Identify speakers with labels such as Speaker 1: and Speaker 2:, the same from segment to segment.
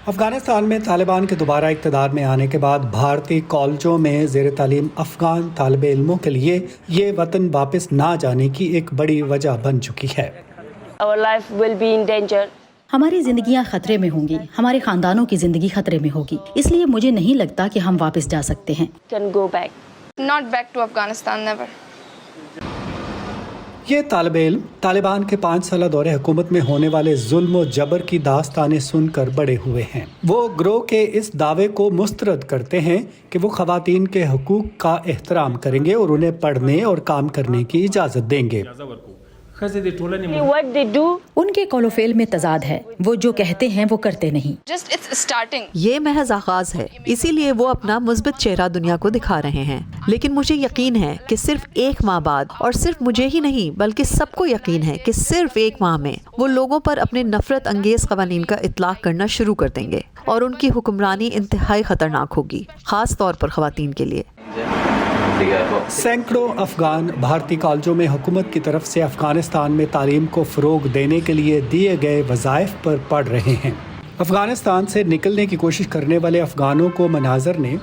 Speaker 1: افغانستان میں طالبان کے دوبارہ اقتدار میں آنے کے بعد بھارتی کالجوں میں زیر تعلیم افغان طالب علموں کے لیے یہ وطن واپس نہ جانے کی ایک بڑی وجہ بن چکی ہے۔
Speaker 2: Our life will be in danger.
Speaker 3: ہماری زندگیاں خطرے میں ہوں گی، ہمارے خاندانوں کی زندگی خطرے میں ہوگی، اس لیے مجھے نہیں لگتا کہ ہم واپس جا سکتے ہیں۔
Speaker 2: Can go back.
Speaker 4: Not back to Afghanistan, never.
Speaker 1: یہ طالب علم طالبان کے 5 سالہ دور حکومت میں ہونے والے ظلم و جبر کی داستانیں سن کر بڑے ہوئے ہیں۔ وہ گروہ کے اس دعوے کو مسترد کرتے ہیں کہ وہ خواتین کے حقوق کا احترام کریں گے اور انہیں پڑھنے اور کام کرنے کی اجازت دیں گے۔
Speaker 2: What they do,
Speaker 3: ان کے قول و فعل میں تضاد ہے، وہ جو کہتے ہیں وہ کرتے نہیں۔
Speaker 4: Just it's starting.
Speaker 5: یہ محض آغاز ہے، اسی لیے وہ اپنا مثبت چہرہ دنیا کو دکھا رہے ہیں، لیکن مجھے یقین ہے کہ صرف 1 ماہ بعد، اور صرف مجھے ہی نہیں بلکہ سب کو یقین ہے کہ صرف 1 ماہ میں وہ لوگوں پر اپنے نفرت انگیز قوانین کا اطلاق کرنا شروع کر دیں گے اور ان کی حکمرانی انتہائی خطرناک ہوگی، خاص طور پر خواتین کے لیے۔
Speaker 1: سینکڑوں افغان بھارتی کالجوں میں حکومت کی طرف سے افغانستان میں تعلیم کو فروغ دینے کے لیے دیے گئے وظائف پر پڑھ رہے ہیں۔ افغانستان سے نکلنے کی کوشش کرنے والے افغانوں کو مناظر نے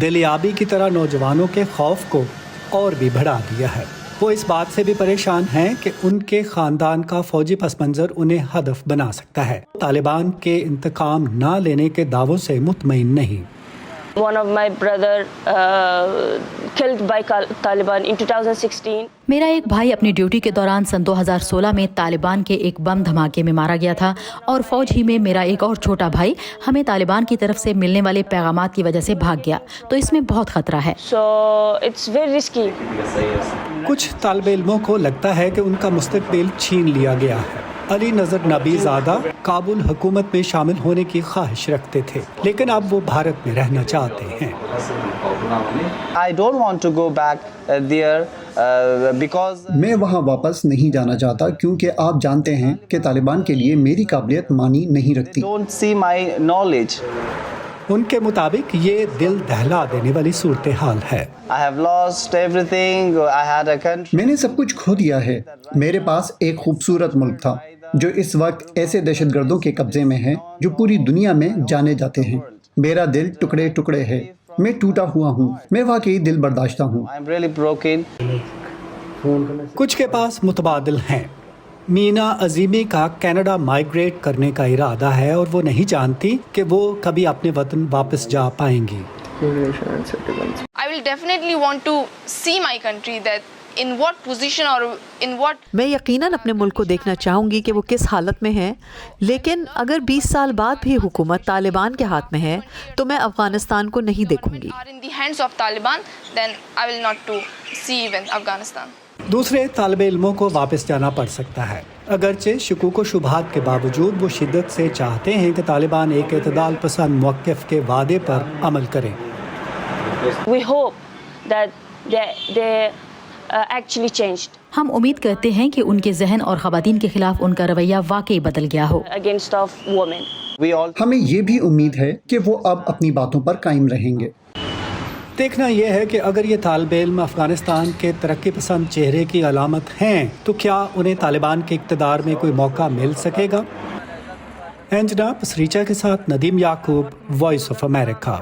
Speaker 1: دلیابی کی طرح نوجوانوں کے خوف کو اور بھی بڑھا دیا ہے۔ وہ اس بات سے بھی پریشان ہیں کہ ان کے خاندان کا فوجی پس منظر انہیں ہدف بنا سکتا ہے۔ طالبان کے انتقام نہ لینے کے دعووں سے مطمئن نہیں۔
Speaker 2: one of my brother killed by Taliban in 2016.
Speaker 3: میرا ایک بھائی اپنی ڈیوٹی کے دوران سن 2016 میں طالبان کے ایک بم دھماکے میں مارا گیا تھا، اور فوج ہی میں میرا ایک اور چھوٹا بھائی ہمیں طالبان کی طرف سے ملنے والے پیغامات کی وجہ سے بھاگ گیا، تو اس میں بہت خطرہ ہے۔
Speaker 2: So it's very risky.
Speaker 1: کچھ طالب علموں کو لگتا ہے کہ ان کا مستقبل چھین لیا گیا ہے۔ علی نظر نبی زادہ کابل حکومت میں شامل ہونے کی خواہش رکھتے تھے، لیکن اب وہ بھارت میں رہنا چاہتے ہیں۔
Speaker 6: I don't want to go back there because
Speaker 7: میں وہاں واپس نہیں جانا چاہتا، کیونکہ آپ جانتے ہیں کہ طالبان کے لیے میری قابلیت معنی نہیں رکھتی۔
Speaker 6: don't see my knowledge.
Speaker 1: ان کے مطابق یہ دل دہلا دینے والی صورتحال ہے۔
Speaker 6: I have lost everything. I had a country.
Speaker 7: میں نے سب کچھ کھو دیا ہے۔ میرے پاس ایک خوبصورت ملک تھا جو اس وقت ایسے دہشت گردوں کے قبضے میں ہے جو پوری دنیا میں جانے جاتے ہیں۔ میرا دل ٹکڑے ٹکڑے ہے، میں ٹوٹا ہوا ہوں، میں واقعی دل برداشتہ ہوں۔
Speaker 6: I'm really broken.
Speaker 1: کچھ کے پاس متبادل ہیں۔ مینا عظیمی کا کینیڈا مائیگریٹ کرنے کا ارادہ ہے اور وہ نہیں جانتی کہ وہ کبھی اپنے وطن واپس جا پائیں گی۔
Speaker 4: I will definitely want to see my country, that in what position or in what.
Speaker 5: میں یقیناً اپنے ملک کو دیکھنا چاہوں گی کہ وہ کس حالت میں ہے، لیکن اگر 20 سال بعد بھی حکومت طالبان کے ہاتھ میں ہے تو میں افغانستان کو نہیں دیکھوں گی۔
Speaker 4: Are in the hands of Taliban, then I will not to see even Afghanistan.
Speaker 1: دوسرے طالب علموں کو واپس جانا پڑ سکتا ہے، اگرچہ شکوک و شبہات کے باوجود وہ شدت سے چاہتے ہیں کہ طالبان ایک اعتدال پسند موقف کے وعدے پر عمل کریں۔
Speaker 2: We hope that they actually changed
Speaker 3: ہم امید کرتے ہیں کہ ان کے ذہن اور خواتین کے خلاف ان کا رویہ واقعی بدل گیا ہو۔
Speaker 2: against of women.
Speaker 6: We all
Speaker 7: ہمیں یہ بھی امید ہے کہ وہ اب اپنی باتوں پر قائم رہیں گے۔
Speaker 1: دیکھنا یہ ہے کہ اگر یہ طالب علم افغانستان کے ترقی پسند چہرے کی علامت ہیں تو کیا انہیں طالبان کے اقتدار میں کوئی موقع مل سکے گا؟ اینجنا پسریچا کے ساتھ ندیم یعقوب، وائس آف امریکہ۔